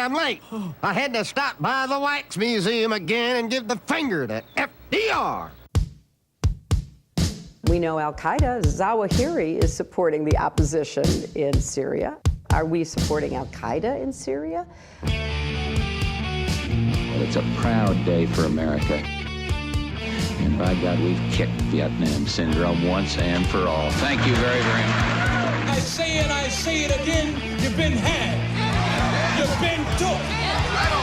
sorry I'm late. I had to stop by the Wax Museum again and give the finger to FDR. We know Al-Qaeda, Zawahiri, is supporting the opposition in Syria. Are we supporting Al-Qaeda in Syria? Well, it's a proud day for America. And by God, we've kicked Vietnam syndrome once and for all. Thank you very, very much. I say it again, you've been had. You've been took.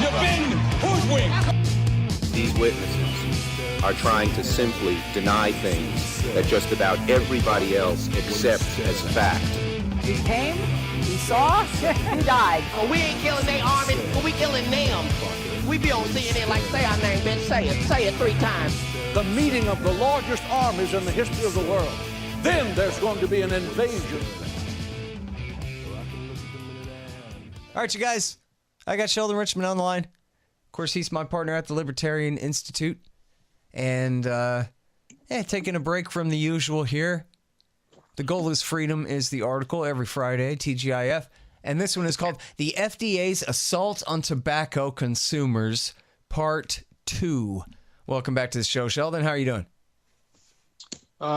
You've been hoodwinked. These witnesses are trying to simply deny things that just about everybody else accepts as fact. He came, he saw, he died. Well, we ain't killing their army, but we killing them. We be on CNN like, say our name, bitch, say it 3 times. The meeting of the largest armies in the history of the world. Then there's going to be an invasion. All right, you guys. I got Sheldon Richman on the line. Of course, he's my partner at the Libertarian Institute. And, taking a break from the usual here. The Goal is Freedom is the article every Friday, TGIF. And this one is called The FDA's Assault on Tobacco Consumers, Part 2. Welcome back to the show, Sheldon. How are you doing?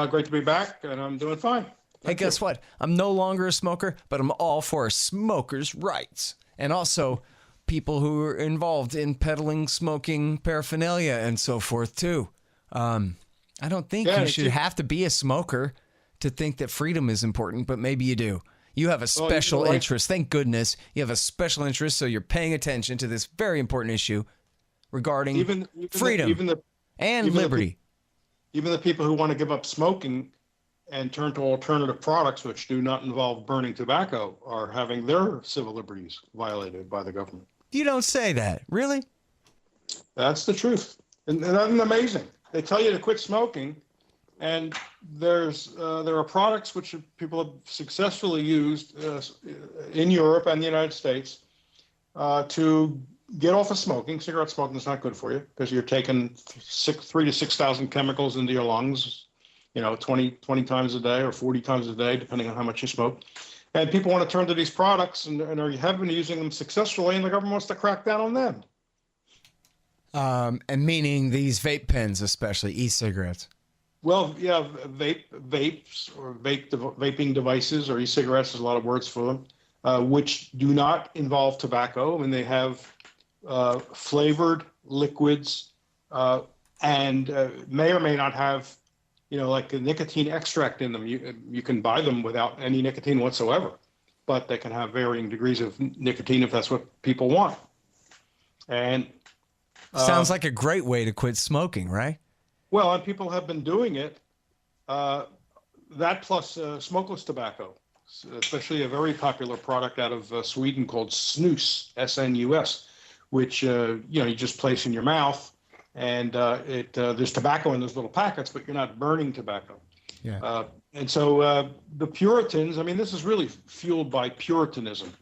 Great to be back, and I'm doing fine. Hey, guess what? I'm no longer a smoker, but I'm all for smokers' rights. And also people who are involved in peddling smoking paraphernalia and so forth, too. I don't think you should have to be a smoker to think that freedom is important, but maybe you do. You have a special interest. Thank goodness you have a special interest, so you're paying attention to this very important issue regarding freedom and liberty. Even the people who want to give up smoking and turn to alternative products which do not involve burning tobacco are having their civil liberties violated by the government. You don't say that. Really? That's the truth. And that's amazing. They tell you to quit smoking, and there are products which people have successfully used in Europe and the United States to get off of smoking. Cigarette smoking is not good for you because you're taking 3,000 to 6,000 chemicals into your lungs, 20 times a day or 40 times a day, depending on how much you smoke. And people want to turn to these products and have been using them successfully, and the government wants to crack down on them. And meaning these vape pens, especially e-cigarettes. Well, yeah, vapes or vaping devices or e-cigarettes, there's a lot of words for them, which do not involve tobacco. I mean, they have flavored liquids and may or may not have, like a nicotine extract in them. You can buy them without any nicotine whatsoever, but they can have varying degrees of nicotine if that's what people want. And sounds like a great way to quit smoking, right? Well, and people have been doing it. That plus smokeless tobacco, especially a very popular product out of Sweden called snus, S-N-U-S, which you just place in your mouth, and there's tobacco in those little packets, but you're not burning tobacco. Yeah. And so the Puritans, I mean, this is really fueled by Puritanism,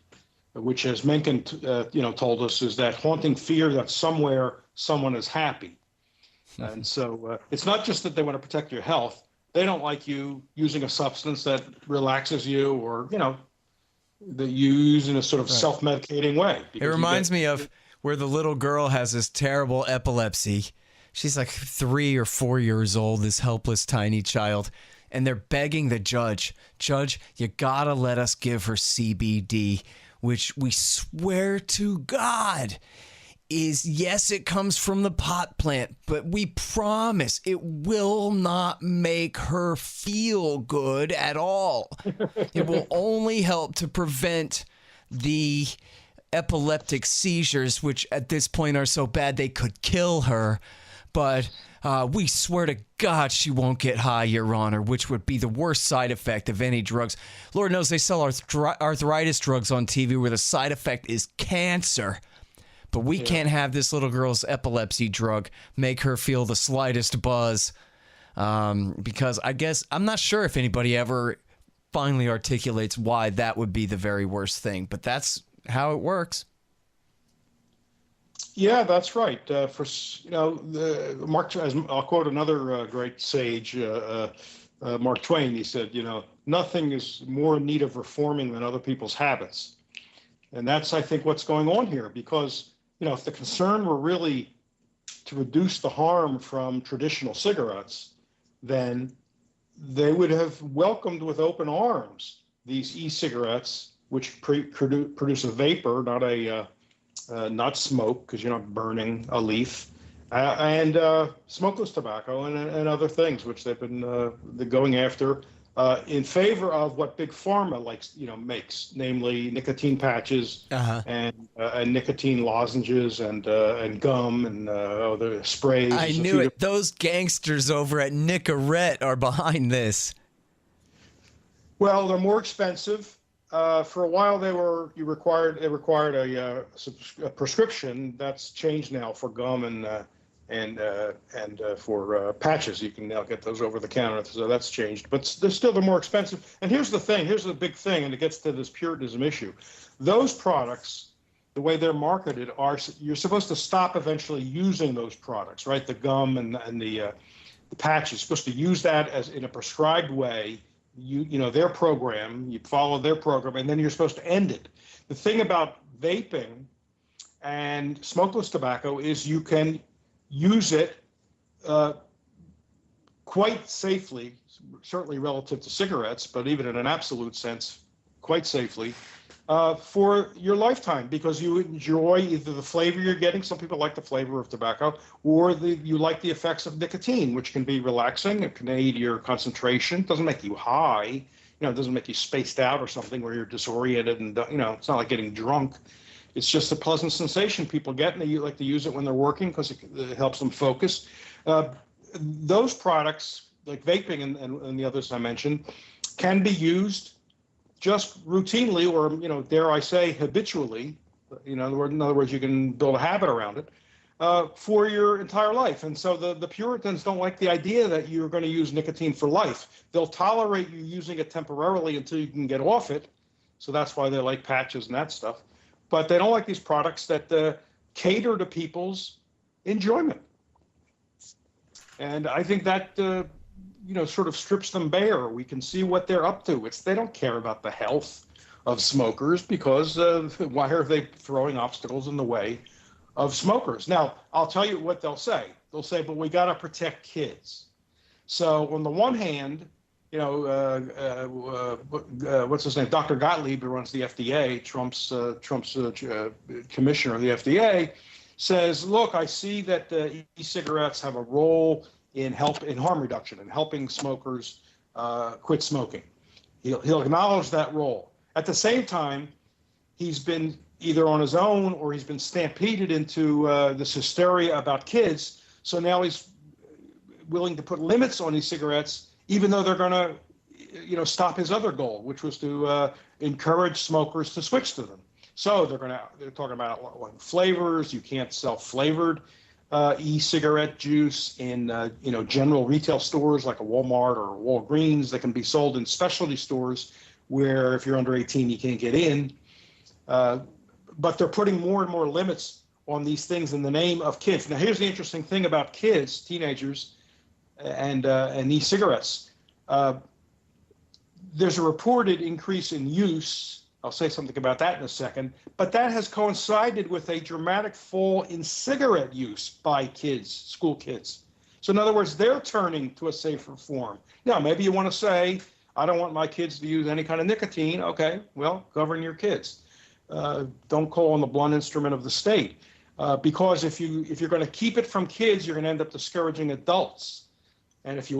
which, as Mencken told us, is that haunting fear that somewhere someone is happy. And so it's not just that they want to protect your health. They don't like you using a substance that relaxes you or, that you use in a sort of self-medicating way. It reminds me of where the little girl has this terrible epilepsy. She's like 3 or 4 years old, this helpless tiny child. And they're begging the judge, you gotta let us give her CBD, which we swear to God is, yes, it comes from the pot plant, but we promise it will not make her feel good at all. It will only help to prevent the epileptic seizures, which at this point are so bad they could kill her. But we swear to God she won't get high, Your Honor, which would be the worst side effect of any drugs. Lord knows they sell arthritis drugs on TV where the side effect is cancer. But we can't have this little girl's epilepsy drug make her feel the slightest buzz. Because I guess, I'm not sure if anybody ever finally articulates why that would be the very worst thing. But that's how it works. Yeah, that's right. Mark, I'll quote another great sage, Mark Twain. He said, nothing is more in need of reforming than other people's habits. And that's, I think, what's going on here, because, if the concern were really to reduce the harm from traditional cigarettes, then they would have welcomed with open arms these e-cigarettes, which produce a vapor, not smoke, because you're not burning a leaf, and smokeless tobacco and other things, which they've been going after in favor of what Big Pharma makes, namely nicotine patches and nicotine lozenges and gum and other sprays. I knew it. Those gangsters over at Nicorette are behind this. Well, they're more expensive. For a while, they required a prescription. That's changed now for gum and for patches. You can now get those over the counter, so that's changed. But they're more expensive. And here's the thing. Here's the big thing, and it gets to this Puritanism issue. Those products, the way they're marketed, you're supposed to stop eventually using those products, right? The gum and the patches. You're supposed to use that as in a prescribed way. Their program, you follow their program, and then you're supposed to end it. The thing about vaping and smokeless tobacco is you can use it quite safely, certainly relative to cigarettes, but even in an absolute sense, quite safely, for your lifetime, because you enjoy either the flavor you're getting. Some people like the flavor of tobacco, or you like the effects of nicotine, which can be relaxing. It can aid your concentration. It doesn't make you high. It doesn't make you spaced out or something where you're disoriented and, it's not like getting drunk. It's just a pleasant sensation people get, and they like to use it when they're working because it helps them focus. Those products, like vaping and the others I mentioned, can be used just routinely, or dare I say, habitually. In other words, you can build a habit around it for your entire life. And so the Puritans don't like the idea that you're going to use nicotine for life. They'll tolerate you using it temporarily until you can get off it. So that's why they like patches and that stuff. But they don't like these products that cater to people's enjoyment. And I think that sort of strips them bare. We can see what they're up to. They don't care about the health of smokers, because why are they throwing obstacles in the way of smokers? Now, I'll tell you what they'll say. They'll say, but we got to protect kids. So on the one hand, what's his name? Dr. Gottlieb, who runs the FDA, Trump's commissioner of the FDA, says, look, I see that e-cigarettes have a role in harm reduction and helping smokers quit smoking. He'll acknowledge that role. At the same time, he's been either on his own or he's been stampeded into this hysteria about kids. So now he's willing to put limits on e-cigarettes, even though they're going to, stop his other goal, which was to encourage smokers to switch to them. So they're talking about flavors. You can't sell flavored e-cigarette juice in general retail stores like a Walmart or Walgreens. They can be sold in specialty stores where if you're under 18 you can't get in. But they're putting more and more limits on these things in the name of kids. Now here's the interesting thing about kids, teenagers, and e-cigarettes. There's a reported increase in use. I'll say something about that in a second, but that has coincided with a dramatic fall in cigarette use by kids, school kids. So in other words, they're turning to a safer form. Now, maybe you want to say, I don't want my kids to use any kind of nicotine. Okay, well, govern your kids. Don't call on the blunt instrument of the state, because if you're going to keep it from kids, you're going to end up discouraging adults. And if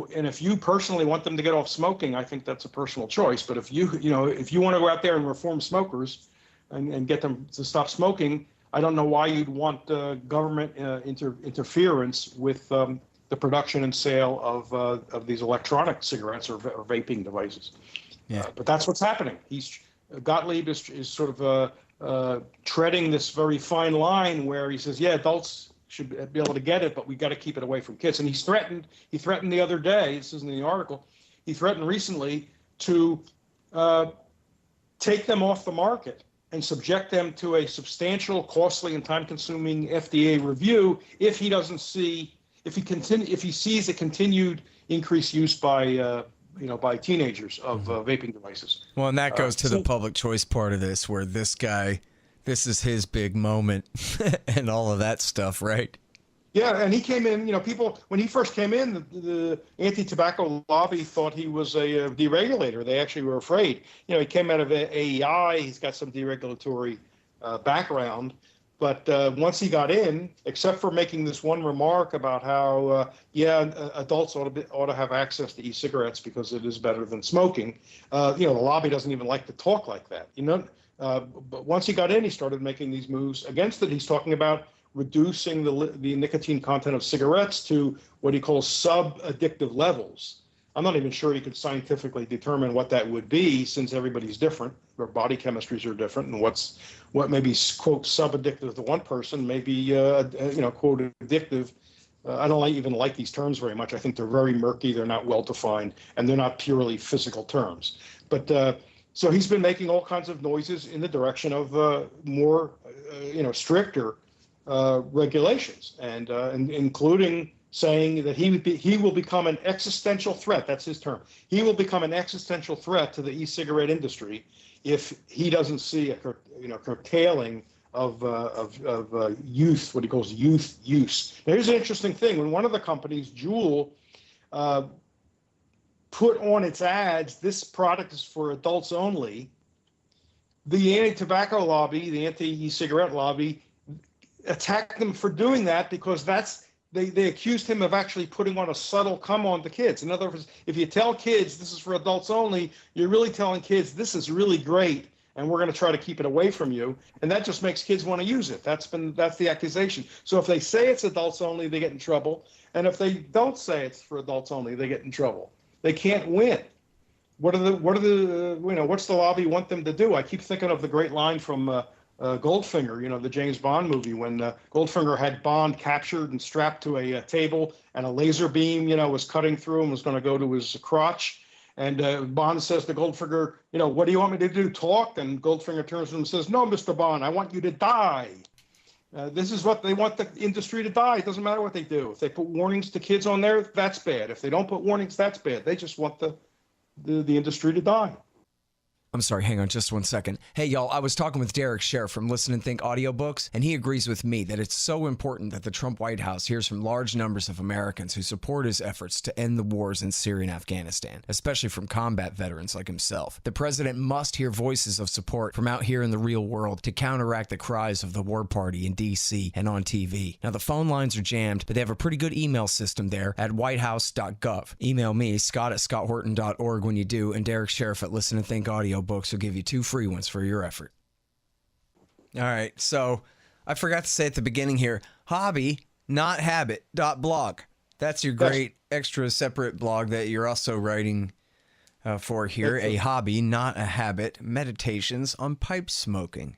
you personally want them to get off smoking, I think that's a personal choice. But if you want to go out there and reform smokers and get them to stop smoking, I don't know why you'd want government interference with the production and sale of these electronic cigarettes or vaping devices. Yeah. But that's what's happening. Gottlieb is sort of treading this very fine line where he says, yeah, adults should be able to get it, but we got to keep it away from kids. And he threatened the other day, this is in the article, he threatened recently to take them off the market and subject them to a substantial, costly, and time-consuming FDA review if he sees a continued increased use by teenagers of vaping devices. Well, and that goes to the public choice part of this, where this guy this is his big moment and all of that stuff, right? Yeah, and he came in, people, when he first came in, the anti-tobacco lobby thought he was a deregulator. They actually were afraid. He came out of AEI. He's got some deregulatory background. But once he got in, except for making this one remark about how, adults ought to have access to e-cigarettes because it is better than smoking, the lobby doesn't even like to talk like that. But once he got in, he started making these moves against it. He's talking about reducing the nicotine content of cigarettes to what he calls sub-addictive levels. I'm not even sure he could scientifically determine what that would be, since everybody's different. Their body chemistries are different, and what may be, quote, sub-addictive to one person may be, quote, addictive. I don't even like these terms very much. I think they're very murky. They're not well-defined, and they're not purely physical terms. But so he's been making all kinds of noises in the direction of more, stricter regulations, and including saying that he will become an existential threat. That's his term. He will become an existential threat to the e-cigarette industry if he doesn't see a curtailing of youth, what he calls youth use. Now, here's an interesting thing. When one of the companies, Juul, put on its ads, this product is for adults only, the anti-tobacco lobby, the anti-e-cigarette lobby, attacked them for doing that because they accused him of actually putting on a subtle come on to kids. In other words, if you tell kids this is for adults only, you're really telling kids this is really great and we're going to try to keep it away from you. And that just makes kids want to use it. That's the accusation. So if they say it's adults only, they get in trouble. And if they don't say it's for adults only, they get in trouble. They can't win. What's the lobby want them to do? I keep thinking of the great line from Goldfinger, the James Bond movie, when Goldfinger had Bond captured and strapped to a table, and a laser beam, was cutting through and was going to go to his crotch. And Bond says to Goldfinger, what do you want me to do, talk? And Goldfinger turns to him and says, no, Mr. Bond, I want you to die. This is what they want the industry to die. It doesn't matter what they do. If they put warnings to kids on there, that's bad. If they don't put warnings, that's bad. They just want the industry to die. I'm sorry, hang on just one second. Hey, y'all, I was talking with Derek Sher from Listen and Think Audiobooks, and he agrees with me that it's so important that the Trump White House hears from large numbers of Americans who support his efforts to end the wars in Syria and Afghanistan, especially from combat veterans like himself. The president must hear voices of support from out here in the real world to counteract the cries of the war party in D.C. and on TV. Now, the phone lines are jammed, but they have a pretty good email system there at whitehouse.gov. Email me, scott@scotthorton.org when you do, and Derek Sheriff at Listen and Think Audiobooks will give you 2 free ones for your effort. All right, so I forgot to say at the beginning here, hobby, not habit.blog. That's your great extra separate blog that you're also writing for here. A hobby, not a habit, meditations on pipe smoking.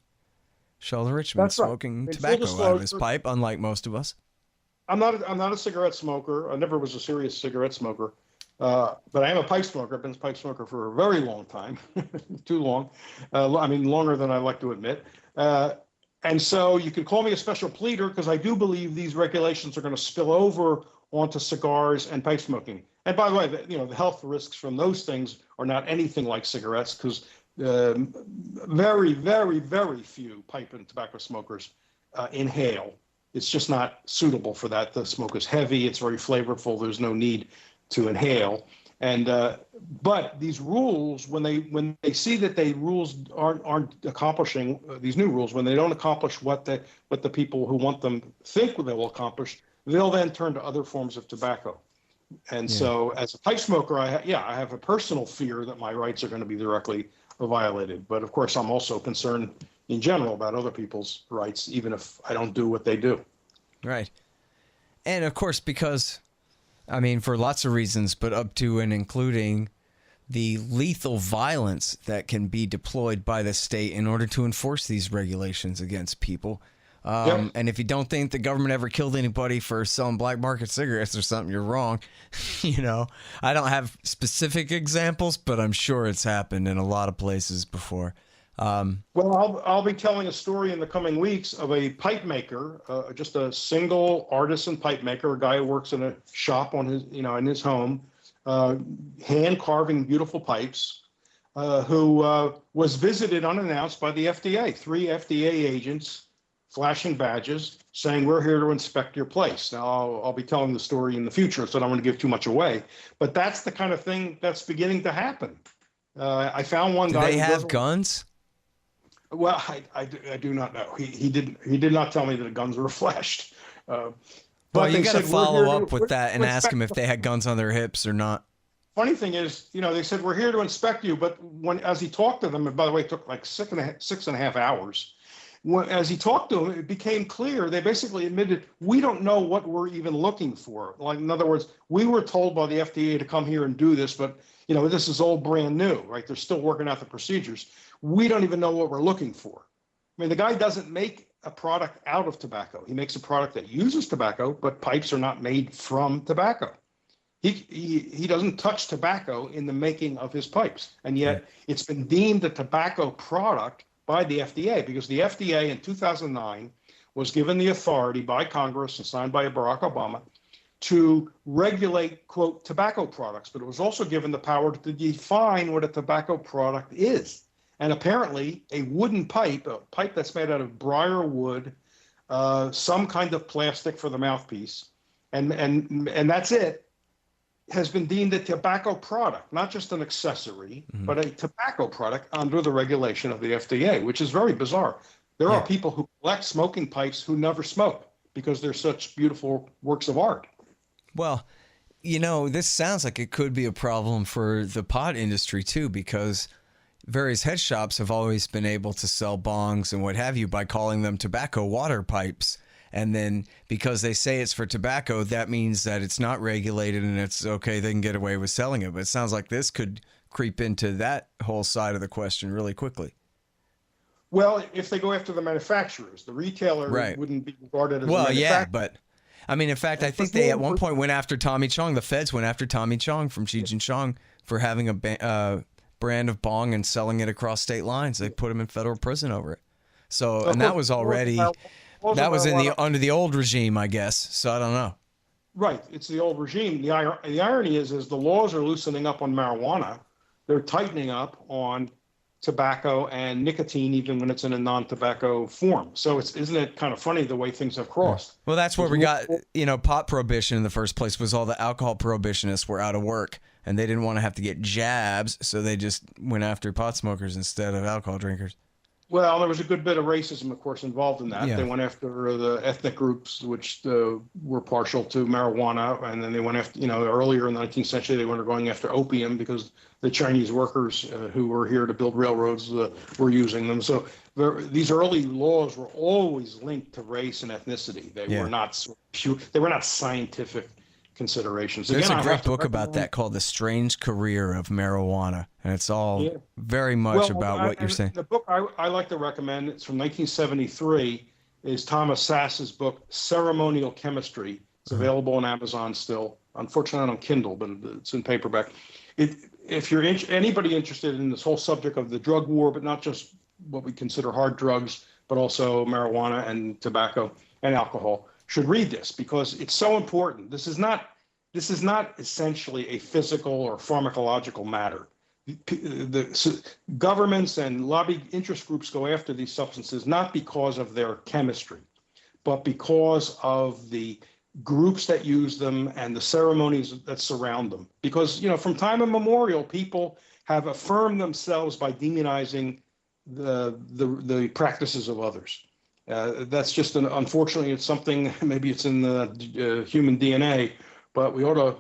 Sheldon Richman smoking tobacco out of his pipe, unlike most of us. I'm not a cigarette smoker. I never was a serious cigarette smoker. But I am a pipe smoker. I've been a pipe smoker for a very long time, too long. Longer than I like to admit. And so you can call me a special pleader because I do believe these regulations are going to spill over onto cigars and pipe smoking. And by the way, the health risks from those things are not anything like cigarettes because very, very, very few pipe and tobacco smokers inhale. It's just not suitable for that. The smoke is heavy. It's very flavorful. There's no need to inhale. And but these rules, when they see that the rules aren't accomplishing these new rules, when they don't accomplish what the people who want them think they will accomplish, they'll then turn to other forms of tobacco. And so, as a pipe smoker, I have a personal fear that my rights are going to be directly violated. But of course, I'm also concerned in general about other people's rights, even if I don't do what they do. Right. And of course, because for lots of reasons, but up to and including the lethal violence that can be deployed by the state in order to enforce these regulations against people. And if you don't think the government ever killed anybody for selling black market cigarettes or something, you're wrong. I don't have specific examples, but I'm sure it's happened in a lot of places before. Well, I'll be telling a story in the coming weeks of a pipe maker, just a single artisan pipe maker, a guy who works in a shop on his, in his home, hand carving beautiful pipes. who was visited unannounced by the FDA. 3 FDA agents flashing badges saying, we're here to inspect your place. Now, I'll be telling the story in the future, so I don't want to give too much away. But that's the kind of thing that's beginning to happen. I found one guy. Do they have guns? Well, I do not know. He did not tell me that the guns were flashed. Well, you got to follow up with that and ask them if they had guns on their hips or not. Funny thing is, they said, we're here to inspect you. But as he talked to them, and by the way, it took like 6.5 hours. As he talked to them, it became clear. They basically admitted, we don't know what we're even looking for. Like, in other words, we were told by the FDA to come here and do this, but this is all brand new, right? They're still working out the procedures. We don't even know what we're looking for. I mean, the guy doesn't make a product out of tobacco. He makes a product that uses tobacco, but pipes are not made from tobacco. He doesn't touch tobacco in the making of his pipes. And yet it's been deemed a tobacco product by the FDA, because the FDA in 2009 was given the authority by Congress and signed by Barack Obama to regulate, quote, tobacco products, but it was also given the power to define what a tobacco product is. And apparently a wooden pipe, a pipe that's made out of briar wood, some kind of plastic for the mouthpiece, and that's it, has been deemed a tobacco product, not just an accessory, but a tobacco product under the regulation of the FDA, which is very bizarre. There are people who collect smoking pipes who never smoke because they're such beautiful works of art. Well, this sounds like it could be a problem for the pot industry too, because various head shops have always been able to sell bongs and what have you by calling them tobacco water pipes. And then because they say it's for tobacco, that means that it's not regulated and it's okay, they can get away with selling it. But it sounds like this could creep into that whole side of the question really quickly. Well, if they go after the manufacturers, the retailer wouldn't be regarded as a manufacturer. Yeah, but I mean, in fact, I think they at one point went after Tommy Chong. The feds went after Tommy Chong from Cheech and Chong for having a brand of bong and selling it across state lines. They put him in federal prison over it. So, and that was already... That was under the old regime, I guess. So I don't know. Right. It's the old regime. The irony is the laws are loosening up on marijuana. They're tightening up on tobacco and nicotine, even when it's in a non-tobacco form. So isn't it kind of funny the way things have crossed? Well, that's where we got, pot prohibition in the first place was all the alcohol prohibitionists were out of work and they didn't want to have to get jabs. So they just went after pot smokers instead of alcohol drinkers. Well, there was a good bit of racism, of course, involved in that. Yeah. They went after the ethnic groups which were partial to marijuana, and then they went after, earlier in the 19th century, they were going after opium because the Chinese workers who were here to build railroads were using them. So these early laws were always linked to race and ethnicity. They were not pure. They were not scientific considerations. There's a great book about that called The Strange Career of Marijuana, and it's all very much about what you're saying. The book I like to recommend, it's from 1973, is Thomas Sass's book, Ceremonial Chemistry. It's available on Amazon still. Unfortunately, not on Kindle, but it's in paperback. If you're anybody interested in this whole subject of the drug war, but not just what we consider hard drugs, but also marijuana and tobacco and alcohol, should read this because it's so important. This is not essentially a physical or pharmacological matter. Governments and lobby interest groups go after these substances not because of their chemistry, but because of the groups that use them and the ceremonies that surround them. Because, from time immemorial, people have affirmed themselves by demonizing the practices of others. That's just unfortunately, it's something, maybe it's in the human DNA, but we ought to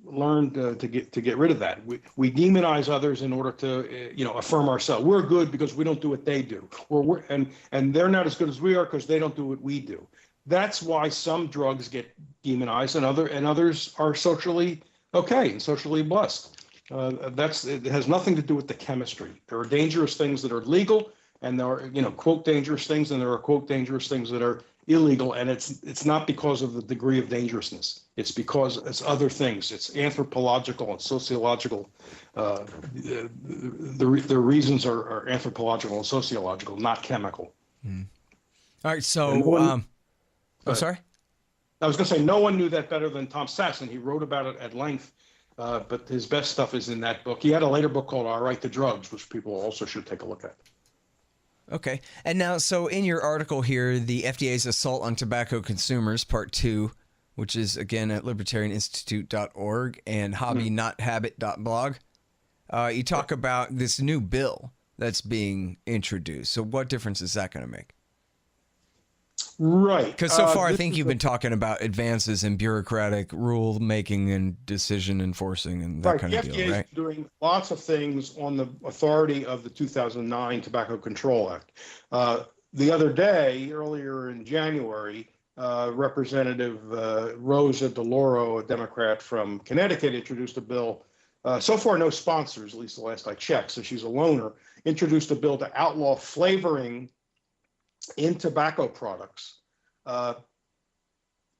learn to get rid of that. We demonize others in order to, affirm ourselves. We're good because we don't do what they do. And they're not as good as we are because they don't do what we do. That's why some drugs get demonized and others are socially okay and socially blessed. It has nothing to do with the chemistry. There are dangerous things that are legal, and there are, quote, dangerous things, and there are, quote, dangerous things that are illegal. And it's not because of the degree of dangerousness. It's because it's other things. It's anthropological and sociological. The reasons are anthropological and sociological, not chemical. Mm. All right. So, I'm sorry? I was going to say, no one knew that better than Tom Sass, and he wrote about it at length But his best stuff is in that book. He had a later book called All Right to Drugs, which people also should take a look at. Okay. And now, so in your article here, the FDA's Assault on Tobacco Consumers, Part 2, which is, again, at libertarianinstitute.org and hobbynothabit.blog, you talk about this new bill that's being introduced. So what difference is that going to make? Right. Because so far, I think you've been talking about advances in bureaucratic rule making and decision enforcing and that kind of deal, right? The FDA is doing lots of things on the authority of the 2009 Tobacco Control Act. The other day, earlier in January, Representative Rosa DeLauro, a Democrat from Connecticut, introduced a bill. So far, no sponsors, at least the last I checked, so she's a loner, introduced a bill to outlaw flavoring in tobacco products, and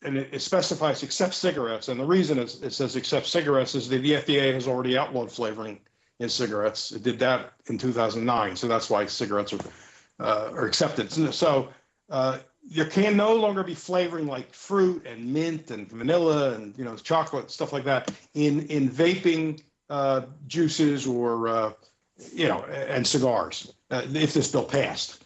it specifies except cigarettes. And the reason it says except cigarettes is that the FDA has already outlawed flavoring in cigarettes. It did that in 2009, so that's why cigarettes are accepted. So there can no longer be flavoring like fruit and mint and vanilla and chocolate, stuff like that in vaping juices or and cigars if this bill passed.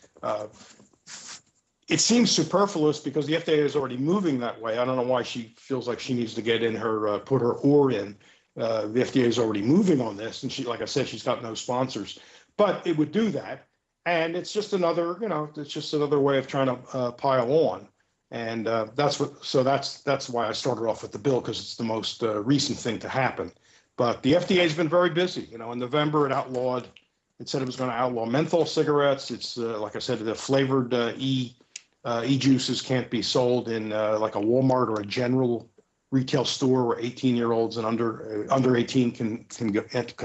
It seems superfluous because the FDA is already moving that way. I don't know why she feels like she needs to get in her, put her oar in. The FDA is already moving on this, and she, like I said, she's got no sponsors. But it would do that, and it's just another, it's just another way of trying to pile on. And that's why I started off with the bill, because it's the most recent thing to happen. But the FDA has been very busy. In November it said it was going to outlaw menthol cigarettes. It's like I said, the flavored e-juices can't be sold in like a Walmart or a general retail store where 18-year-olds and under 18 can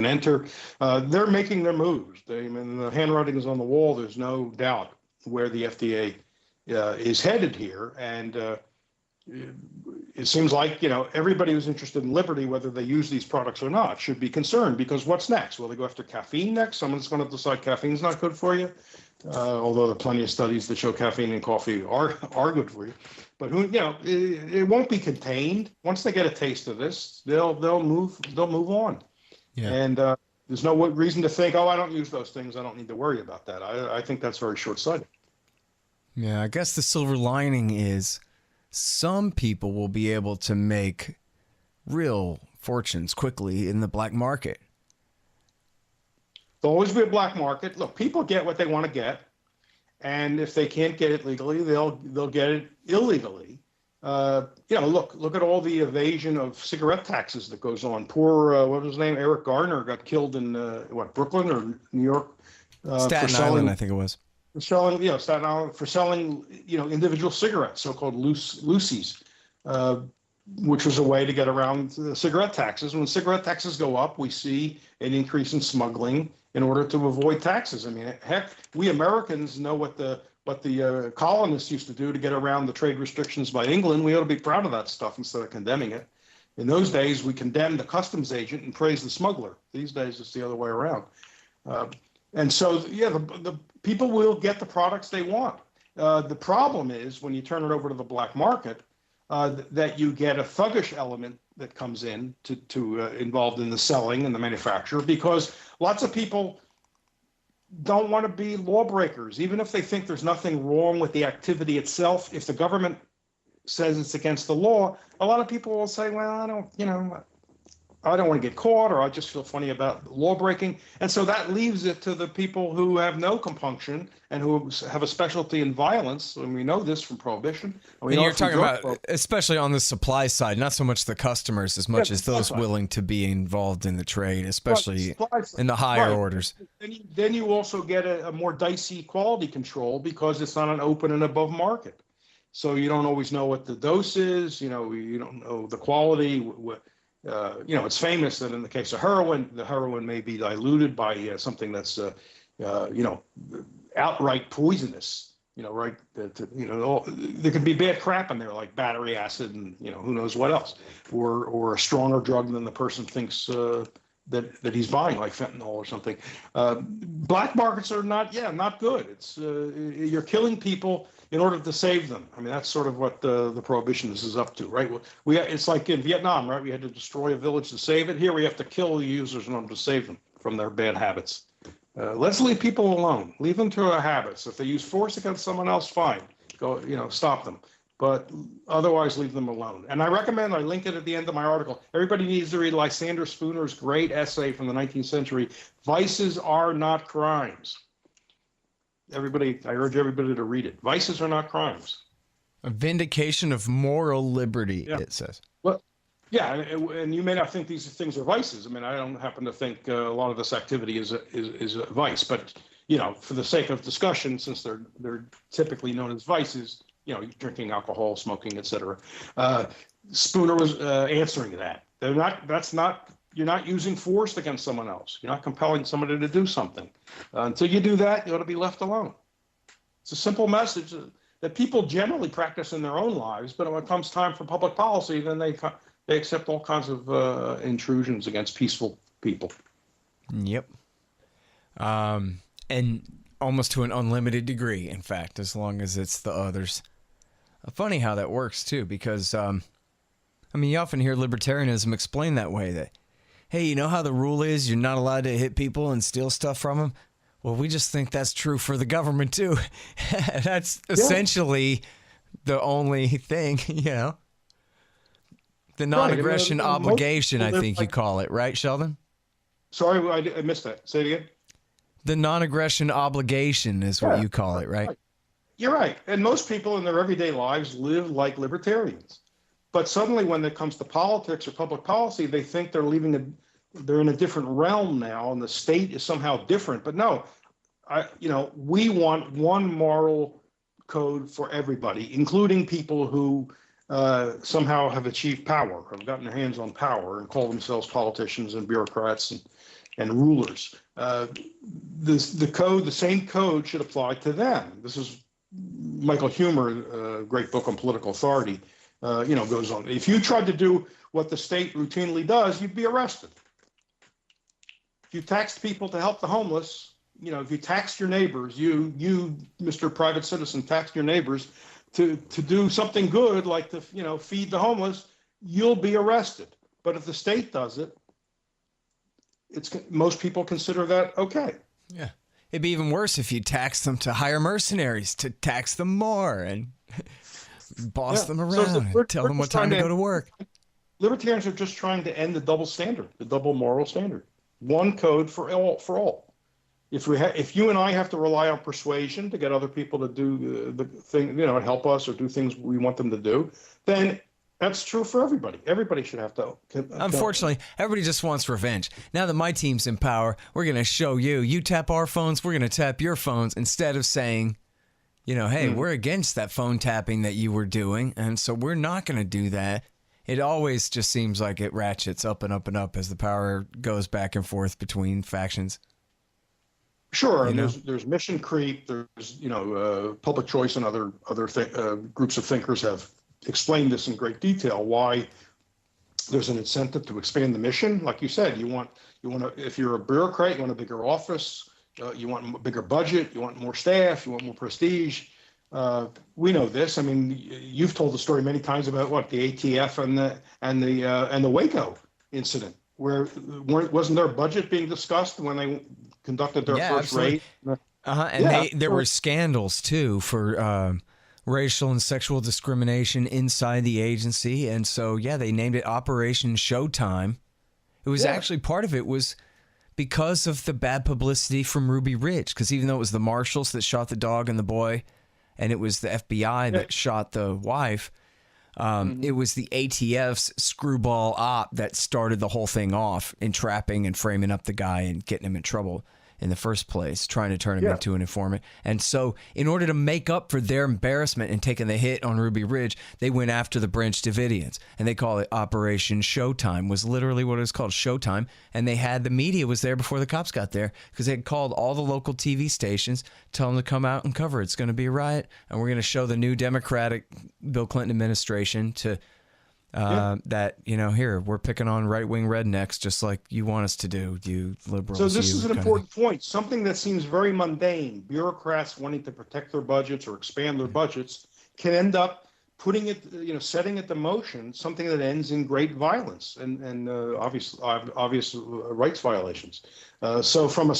enter. They're making their moves. The handwriting is on the wall. There's no doubt where the FDA is headed here, and it seems like everybody who's interested in liberty, whether they use these products or not, should be concerned, because what's next? Will they go after caffeine next? Someone's going to decide caffeine's not good for you, although there are plenty of studies that show caffeine in coffee are good for you. But it won't be contained. Once they get a taste of this, they'll move on. Yeah. And there's no reason to think, I don't use those things, I don't need to worry about that. I think that's very short-sighted. Yeah, I guess the silver lining is some people will be able to make real fortunes quickly in the black market. There'll always be a black market. Look, people get what they want to get, and if they can't get it legally, they'll get it illegally. Look at all the evasion of cigarette taxes that goes on. Poor what was his name? Eric Garner got killed in Brooklyn or New York? Staten Island, I think it was. Staten Island, for selling, individual cigarettes, so-called loosies, which was a way to get around the cigarette taxes. When cigarette taxes go up, we see an increase in smuggling in order to avoid taxes. I mean, heck, we Americans know what the colonists used to do to get around the trade restrictions by England. We ought to be proud of that stuff instead of condemning it. In those days, we condemned the customs agent and praised the smuggler. These days, it's the other way around. And so, the people will get the products they want. The problem is when you turn it over to the black market, that you get a thuggish element that comes in to involved in the selling and the manufacture, because lots of people don't want to be lawbreakers, even if they think there's nothing wrong with the activity itself. If the government says it's against the law, a lot of people will say, well, I don't want to get caught, or I just feel funny about law breaking. And so that leaves it to the people who have no compunction and who have a specialty in violence. And we know this from Prohibition. And you're talking about, especially on the supply side, not so much the customers as much as those willing to be involved in the trade, especially in the higher orders. Then you also get a more dicey quality control because it's not an open and above market. So you don't always know what the dose is. You don't know the quality. It's famous that in the case of heroin, the heroin may be diluted by something that's, outright poisonous. Right? There could be bad crap in there, like battery acid and who knows what else, or a stronger drug than the person thinks that he's buying, like fentanyl or something. Black markets are not good. It's you're killing people in order to save them. I mean, that's sort of what the prohibitionist is up to, right? It's like in Vietnam, right? We had to destroy a village to save it. Here we have to kill the users in order to save them from their bad habits. Let's leave people alone. Leave them to their habits. If they use force against someone else, fine. Go, stop them. But otherwise, leave them alone. And I link it at the end of my article. Everybody needs to read Lysander Spooner's great essay from the 19th century, Vices Are Not Crimes. I urge everybody to read it. Vices are not crimes. A vindication of moral liberty, it says. Well, yeah, and you may not think these things are vices. I mean, I don't happen to think a lot of this activity is a vice. But, for the sake of discussion, since they're typically known as vices, drinking alcohol, smoking, etc. Spooner was answering that. You're not using force against someone else. You're not compelling somebody to do something. Until you do that, you ought to be left alone. It's a simple message that people generally practice in their own lives, but when it comes time for public policy, then they accept all kinds of intrusions against peaceful people. Yep. And almost to an unlimited degree, in fact, as long as it's the others. Funny how that works, too, because, you often hear libertarianism explained that way, that, hey, you know how the rule is you're not allowed to hit people and steal stuff from them? Well, we just think that's true for the government, too. That's essentially the only thing, The non-aggression obligation, I think you call it, right, Sheldon? Sorry, I missed that. Say it again. The non-aggression obligation is what you call it, right? You're right. And most people in their everyday lives live like libertarians. But suddenly when it comes to politics or public policy, they think they're in a different realm now and the state is somehow different. But no, we want one moral code for everybody, including people who somehow have achieved power, have gotten their hands on power and call themselves politicians and bureaucrats and rulers. The same code should apply to them. This is Michael Huemer, a great book on political authority, goes on. If you tried to do what the state routinely does, you'd be arrested. If you taxed people to help the homeless, if you taxed your neighbors, you, Mr. Private Citizen, taxed your neighbors to do something good, like to, feed the homeless, you'll be arrested. But if the state does it, most people consider that okay. Yeah. It'd be even worse if you tax them to hire mercenaries to tax them more and boss them around and tell them what time to go to work. Libertarians are just trying to end the double standard, the double moral standard. One code for all. If you and I have to rely on persuasion to get other people to do the thing, help us or do things we want them to do, then that's true for everybody. Everybody should have to. Unfortunately, everybody just wants revenge. Now that my team's in power, we're going to show you. You tap our phones, we're going to tap your phones, instead of saying, hey, we're against that phone tapping that you were doing, and so we're not going to do that. It always just seems like it ratchets up and up and up as the power goes back and forth between factions. Sure, and there's mission creep. There's public choice, and other groups of thinkers have explained this in great detail. Why there's an incentive to expand the mission. Like you said, you want to, if you're a bureaucrat, you want a bigger office, you want a bigger budget, you want more staff, you want more prestige. We know this. I mean, you've told the story many times about the ATF and the Waco incident, where wasn't their budget being discussed when they conducted their first raid? There were scandals too for racial and sexual discrimination inside the agency, and so they named it Operation Showtime. It was actually, part of it was because of the bad publicity from Ruby Ridge, because even though it was the marshals that shot the dog and the boy, and it was the FBI that shot the wife, it was the ATF's screwball op that started the whole thing off, entrapping and framing up the guy and getting him in trouble in the first place, trying to turn him into an informant. And so in order to make up for their embarrassment and taking the hit on Ruby Ridge, they went after the Branch Davidians, and they call it Operation Showtime, was literally what it was called, Showtime. And they had, the media was there before the cops got there, because they had called all the local TV stations, tell them to come out and cover it. It's going to be a riot, and we're going to show the new Democratic Bill Clinton administration to that, here, we're picking on right-wing rednecks just like you want us to do, you liberals. So this is an kinda important point. Something that seems very mundane, bureaucrats wanting to protect their budgets or expand their budgets, can end up putting it, setting it to motion, something that ends in great violence and obvious rights violations. So from a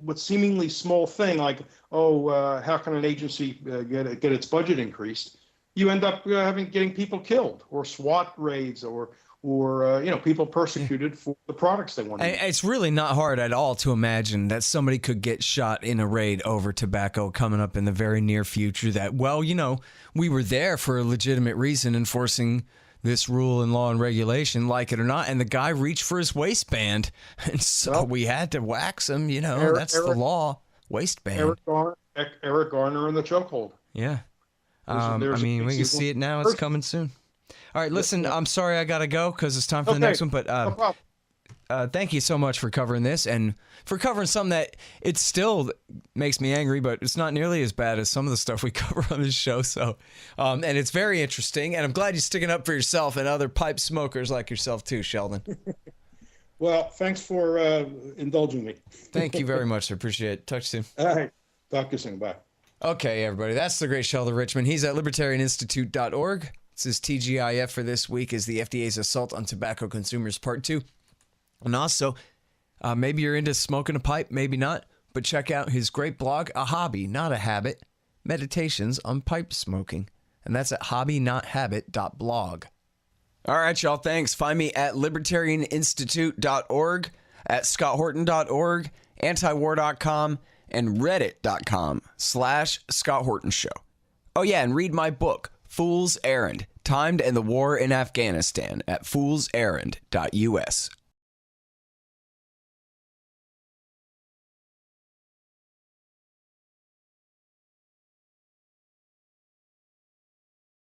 what seemingly small thing like, how can an agency get its budget increased? You end up getting people killed, or SWAT raids, or people persecuted for the products they want to use. It's really not hard at all to imagine that somebody could get shot in a raid over tobacco coming up in the very near future that, we were there for a legitimate reason enforcing this rule and law and regulation, like it or not, and the guy reached for his waistband, and so we had to wax him, that's the law. Waistband. Eric Garner in the chokehold. Yeah. We can see it now. It's coming soon. All right, listen, I'm sorry I got to go because it's time for the next one, but no problem. Thank you so much for covering this and for covering something that it still makes me angry, but it's not nearly as bad as some of the stuff we cover on this show. So, and it's very interesting, and I'm glad you're sticking up for yourself and other pipe smokers like yourself too, Sheldon. Well, thanks for indulging me. Thank you very much. I appreciate it. Talk to you soon. All right. Talk to you soon. Bye. Okay, everybody. That's the great Sheldon Richman. He's at libertarianinstitute.org. This is TGIF for this week is the FDA's Assault on Tobacco Consumers Part 2. And also, maybe you're into smoking a pipe, maybe not, but check out his great blog, A Hobby, Not a Habit, Meditations on Pipe Smoking. And that's at hobbynothabit.blog. All right, y'all, thanks. Find me at libertarianinstitute.org, at scotthorton.org, antiwar.com, and reddit.com/Scott Horton Show. Oh, yeah, and read my book, Fool's Errand, Time to End the War in Afghanistan at foolserrand.us.